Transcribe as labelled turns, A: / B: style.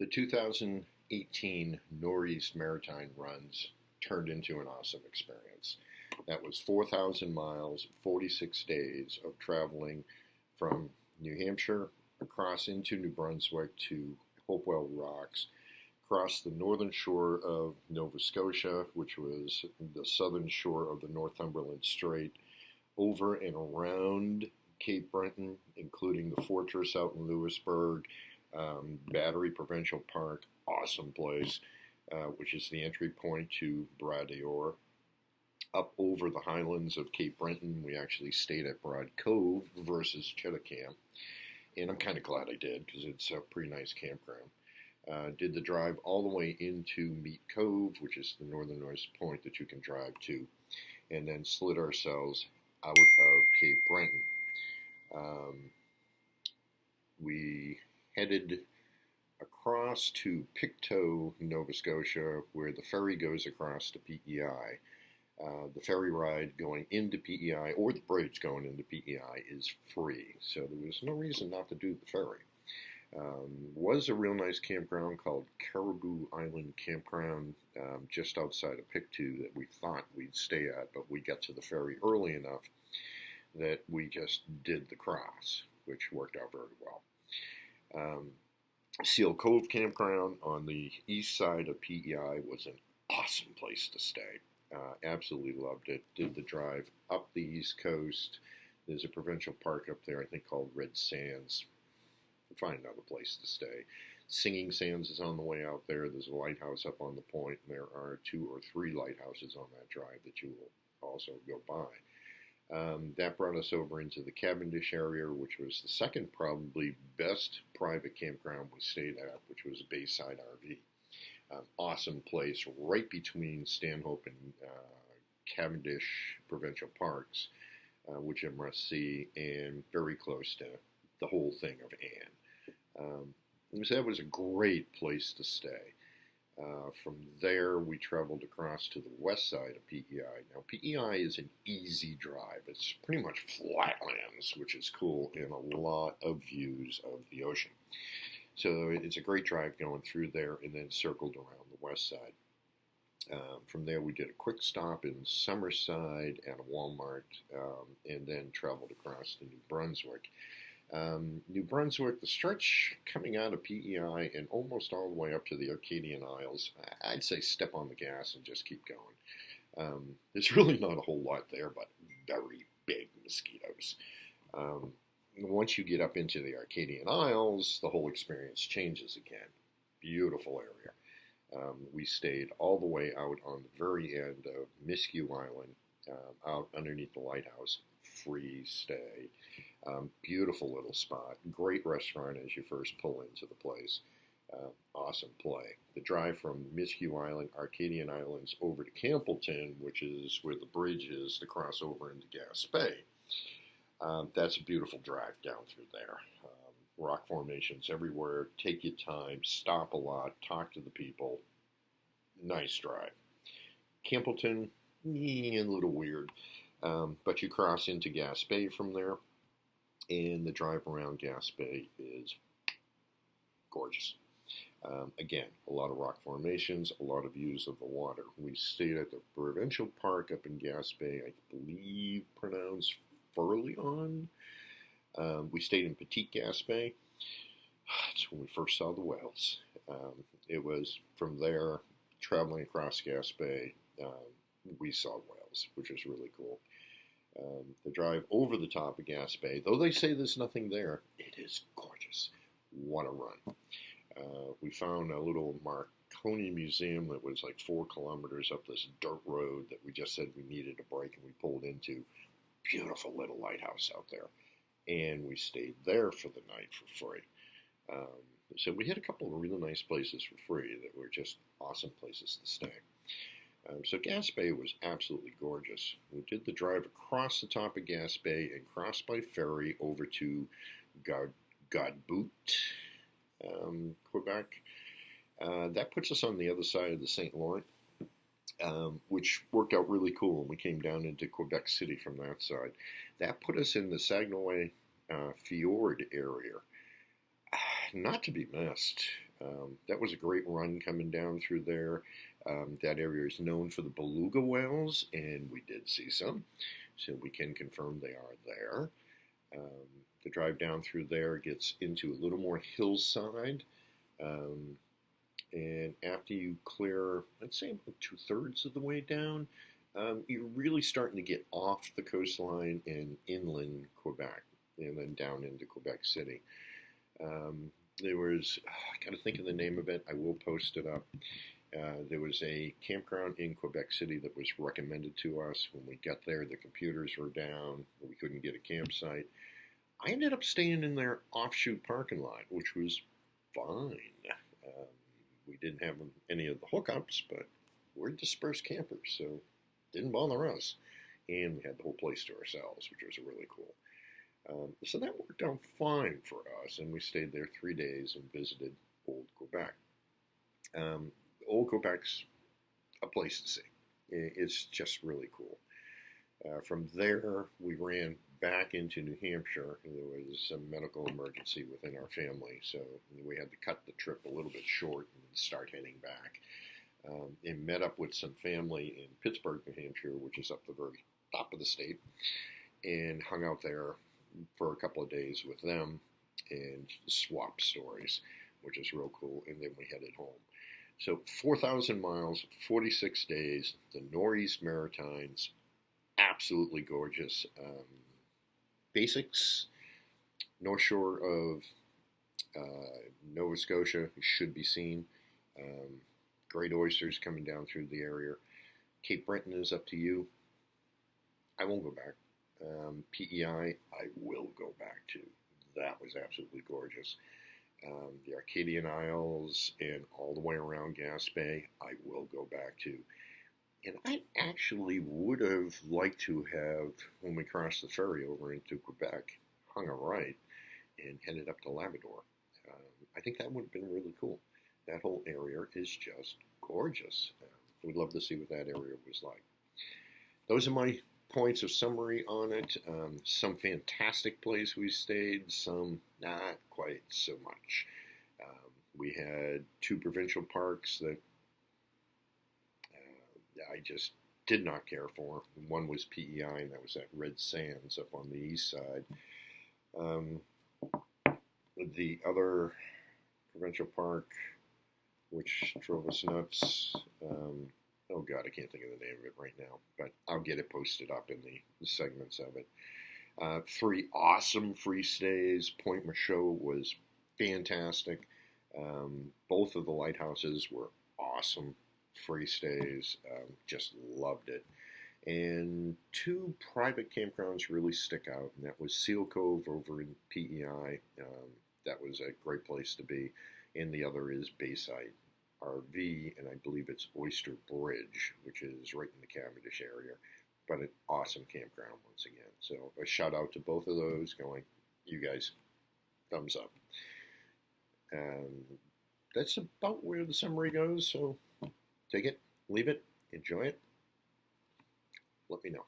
A: The 2018 Nor'east Maritime Runs turned into an awesome experience. That was 4,000 miles, 46 days of traveling from New Hampshire across into New Brunswick to Hopewell Rocks, across the northern shore of Nova Scotia, which was the southern shore of the Northumberland Strait, over and around Cape Breton, including the fortress out in Lewisburg, Battery Provincial Park, awesome place, which is the entry point to Bras d'Or. Up over the highlands of Cape Breton, we actually stayed at Broad Cove versus Cheticamp, and I'm kind of glad I did because it's a pretty nice campground. Did the drive all the way into Meat Cove, which is the northernmost point that you can drive to, and then slid ourselves out of Cape Breton. We headed across to Pictou, Nova Scotia, where the ferry goes across to PEI. The ferry ride going into PEI, or the bridge going into PEI, is free, so there was no reason not to do the ferry. Was a real nice campground called Caribou Island Campground, just outside of Pictou, that we thought we'd stay at, but we got to the ferry early enough that we just did the cross, which worked out very well. Seal Cove Campground on the east side of PEI was an awesome place to stay. Absolutely loved it. Did the drive up the east coast. There's a provincial park up there, I think, called Red Sands. Find another place to stay. Singing Sands is on the way out there. There's a lighthouse up on the point, and there are 2 or 3 lighthouses on that drive that you will also go by. That brought us over into the Cavendish area, which was the second probably best private campground we stayed at, which was Bayside RV. Awesome place right between Stanhope and Cavendish Provincial Parks, which you must see, and very close to the whole thing of Anne. That was a great place to stay. From there, we traveled across to the west side of PEI. Now, PEI is an easy drive. It's pretty much flatlands, which is cool, and a lot of views of the ocean. So it's a great drive going through there and then circled around the west side. From there, we did a quick stop in Summerside at a Walmart, and then traveled across to New Brunswick. New Brunswick, the stretch coming out of PEI and almost all the way up to the Acadian Isles, I'd say step on the gas and just keep going. There's really not a whole lot there, but very big mosquitoes. Once you get up into the Acadian Isles, the whole experience changes again. Beautiful area. We stayed all the way out on the very end of Miscue Island, out underneath the lighthouse. Free stay. Beautiful little spot. Great restaurant as you first pull into the place. Awesome play. The drive from Miscue Island, Arcadian Islands, over to Campbellton, which is where the bridge is to cross over into Gaspé. That's a beautiful drive down through there. Rock formations everywhere. Take your time. Stop a lot. Talk to the people. Nice drive. Campbellton, a little weird. But you cross into Gaspé from there, and the drive around Gaspé is gorgeous. Again, a lot of rock formations, a lot of views of the water. We stayed at the Provincial Park up in Gaspé, I believe pronounced Furleon. We stayed in Petit Gaspé. That's when we first saw the whales. It was from there, traveling across Gaspé, we saw whales, which was really cool. The drive over the top of Gaspé, though they say there's nothing there, it is gorgeous. What a run. We found a little Marconi museum that was like 4 kilometers up this dirt road that we just said we needed a break, and we pulled into. Beautiful little lighthouse out there. And we stayed there for the night for free. So we hit a couple of really nice places for free that were just awesome places to stay. So Gaspé was absolutely gorgeous. We did the drive across the top of Gaspé and crossed by ferry over to Godbout, Quebec. That puts us on the other side of the St. Laurent, which worked out really cool. And we came down into Quebec City from that side. That put us in the Saguenay Fjord area. Not to be missed. That was a great run coming down through there. That area is known for the beluga whales, and we did see some, so we can confirm they are there. Um, the drive down through there gets into a little more hillside, um, and after you clear, I'd say about 2/3 of the way down, you're really starting to get off the coastline and inland Quebec, and then down into Quebec City. There was, I got to think of the name of it. I will post it up. There was a campground in Quebec City that was recommended to us. When we got there, the computers were down. We couldn't get a campsite. I ended up staying in their offshoot parking lot, which was fine. Um, we didn't have any of the hookups, but we're dispersed campers, so didn't bother us. And we had the whole place to ourselves, which was really cool. So that worked out fine for us, and we stayed there 3 days and visited Old Quebec. Old Quebec's a place to see. It's just really cool. From there, we ran back into New Hampshire. There was a medical emergency within our family, so we had to cut the trip a little bit short and start heading back. And met up with some family in Pittsburgh, New Hampshire, which is up the very top of the state, and hung out there for a couple of days with them and swapped stories, which is real cool. And then we headed home. So 4,000 miles, 46 days, the Nor'east Maritimes, absolutely gorgeous. Basics, North Shore of Nova Scotia should be seen. Great oysters coming down through the area. Cape Breton is up to you. I won't go back. PEI, I will go back to. That was absolutely gorgeous. The Arcadian Isles and all the way around Gaspé, I will go back to. And I actually would have liked to have, when we crossed the ferry over into Quebec, hung a right and headed up to Labrador. I think that would have been really cool. That whole area is just gorgeous. We'd love to see what that area was like. Those are my points of summary on it. Some fantastic place we stayed, some not quite so much. We had 2 provincial parks that I just did not care for. One was PEI, and that was at Red Sands up on the east side. The other provincial park, which drove us nuts, oh God, I can't think of the name of it right now, but I'll get it posted up in the segments of it. 3 awesome free stays. Point Michaud was fantastic. Both of the lighthouses were awesome free stays. Just loved it. And 2 private campgrounds really stick out, and that was Seal Cove over in PEI. That was a great place to be. And the other is Bayside RV, and I believe it's Oyster Bridge, which is right in the Cavendish area. But an awesome campground once again. So a shout out to both of those, going, you guys, thumbs up. That's about where the summary goes, so take it, leave it, enjoy it. Let me know.